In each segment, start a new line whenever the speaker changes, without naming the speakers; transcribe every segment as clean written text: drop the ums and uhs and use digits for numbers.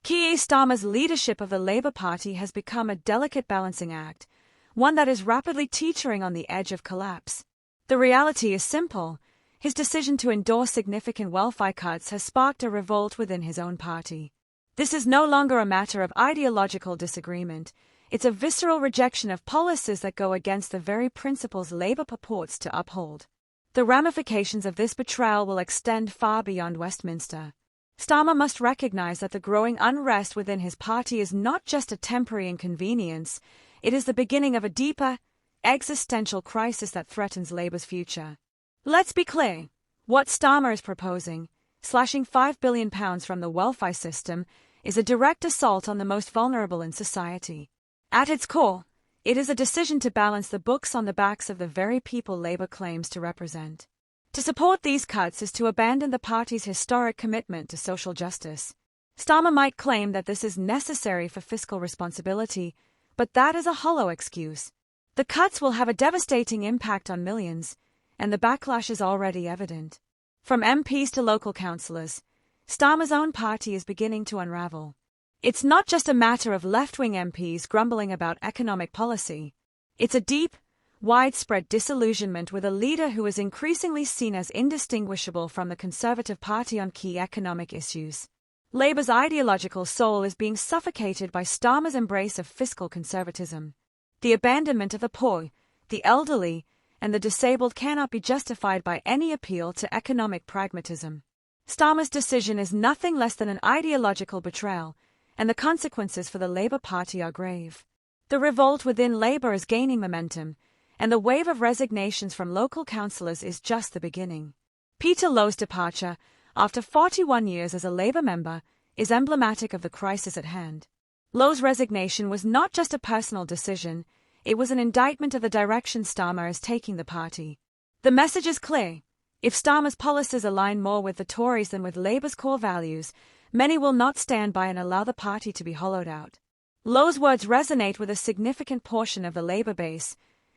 Keir Starmer's leadership of the Labour Party has become a delicate balancing act, one that is rapidly teetering on the edge of collapse. The reality is simple. His decision to endorse significant welfare cuts has sparked a revolt within his own party. This is no longer a matter of ideological disagreement. It's a visceral rejection of policies that go against the very principles Labour purports to uphold. The ramifications of this betrayal will extend far beyond Westminster. Starmer must recognise that the growing unrest within his party is not just a temporary inconvenience, it is the beginning of a deeper, existential crisis that threatens Labour's future. Let's be clear. What Starmer is proposing, slashing £5 billion from the welfare system, is a direct assault on the most vulnerable in society. At its core, it is a decision to balance the books on the backs of the very people Labour claims to represent. To support these cuts is to abandon the party's historic commitment to social justice. Starmer might claim that this is necessary for fiscal responsibility, but that is a hollow excuse. The cuts will have a devastating impact on millions, and the backlash is already evident. From MPs to local councillors, Starmer's own party is beginning to unravel. It's not just a matter of left-wing MPs grumbling about economic policy. It's a deep, widespread disillusionment with a leader who is increasingly seen as indistinguishable from the Conservative Party on key economic issues. Labour's ideological soul is being suffocated by Starmer's embrace of fiscal conservatism. The abandonment of the poor, the elderly, and the disabled cannot be justified by any appeal to economic pragmatism. Starmer's decision is nothing less than an ideological betrayal, and the consequences for the Labour Party are grave. The revolt within Labour is gaining momentum, and the wave of resignations from local councillors is just the beginning. Peter Lowe's departure, after 41 years as a Labour member, is emblematic of the crisis at hand. Lowe's resignation was not just a personal decision, it was an indictment of the direction Starmer is taking the party. The message is clear. If Starmer's policies align more with the Tories than with Labour's core values, many will not stand by and allow the party to be hollowed out. Lowe's words resonate with a significant portion of the Labour base,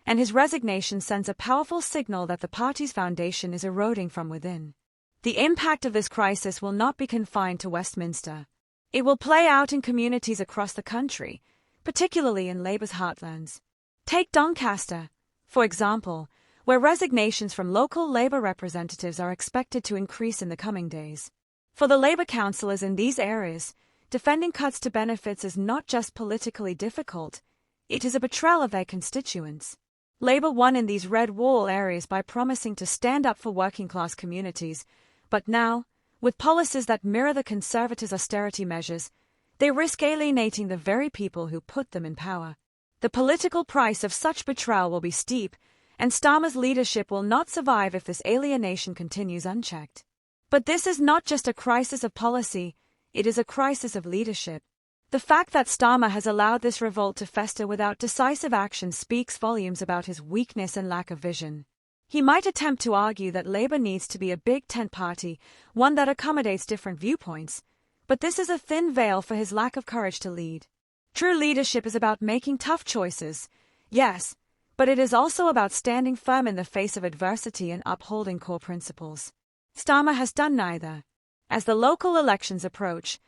and his resignation sends a powerful signal that the party's foundation is eroding from within. The impact of this crisis will not be confined to Westminster. It will play out in communities across the country, particularly in Labour's heartlands. Take Doncaster, for example, where resignations from local Labour representatives are expected to increase in the coming days. For the Labour councillors in these areas, defending cuts to benefits is not just politically difficult, it is a betrayal of their constituents. Labour won in these red wall areas by promising to stand up for working-class communities, but now, with policies that mirror the Conservatives' austerity measures, they risk alienating the very people who put them in power. The political price of such betrayal will be steep, and Starmer's leadership will not survive if this alienation continues unchecked. But this is not just a crisis of policy, it is a crisis of leadership. The fact that Starmer has allowed this revolt to fester without decisive action speaks volumes about his weakness and lack of vision. He might attempt to argue that Labour needs to be a big tent party, one that accommodates different viewpoints, but this is a thin veil for his lack of courage to lead. True leadership is about making tough choices, yes, but it is also about standing firm in the face of adversity and upholding core principles. Starmer has done neither. As the local elections approach,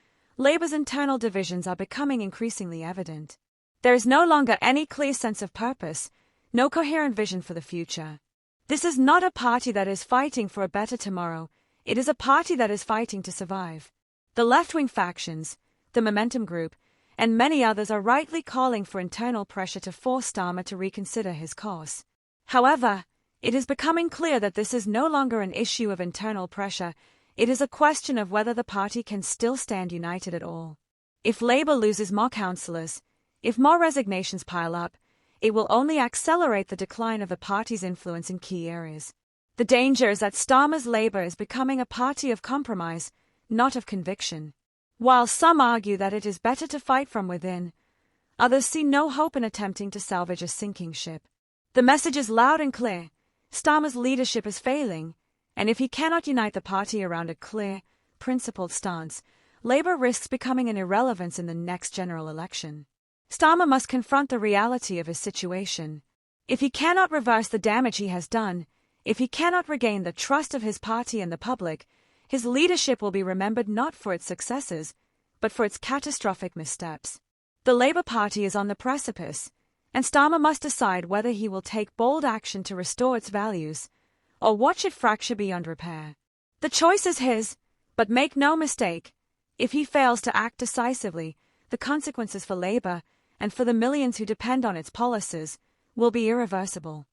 Labour's internal divisions are becoming increasingly evident. There is no longer any clear sense of purpose, no coherent vision for the future. This is not a party that is fighting for a better tomorrow, it is a party that is fighting to survive. The left-wing factions, the Momentum Group, and many others are rightly calling for internal pressure to force Starmer to reconsider his course. However, it is becoming clear that this is no longer an issue of internal pressure, it is a question of whether the party can still stand united at all. If Labour loses more councillors, if more resignations pile up, it will only accelerate the decline of the party's influence in key areas. The danger is that Starmer's Labour is becoming a party of compromise, not of conviction. While some argue that it is better to fight from within, others see no hope in attempting to salvage a sinking ship. The message is loud and clear. Starmer's leadership is failing, and if he cannot unite the party around a clear, principled stance, Labour risks becoming an irrelevance in the next general election. Starmer must confront the reality of his situation. If he cannot reverse the damage he has done, if he cannot regain the trust of his party and the public, his leadership will be remembered not for its successes, but for its catastrophic missteps. The Labour Party is on the precipice, and Starmer must decide whether he will take bold action to restore its values, or watch it fracture beyond repair. The choice is his, but make no mistake, if he fails to act decisively, the consequences for Labour, and for the millions who depend on its policies, will be irreversible.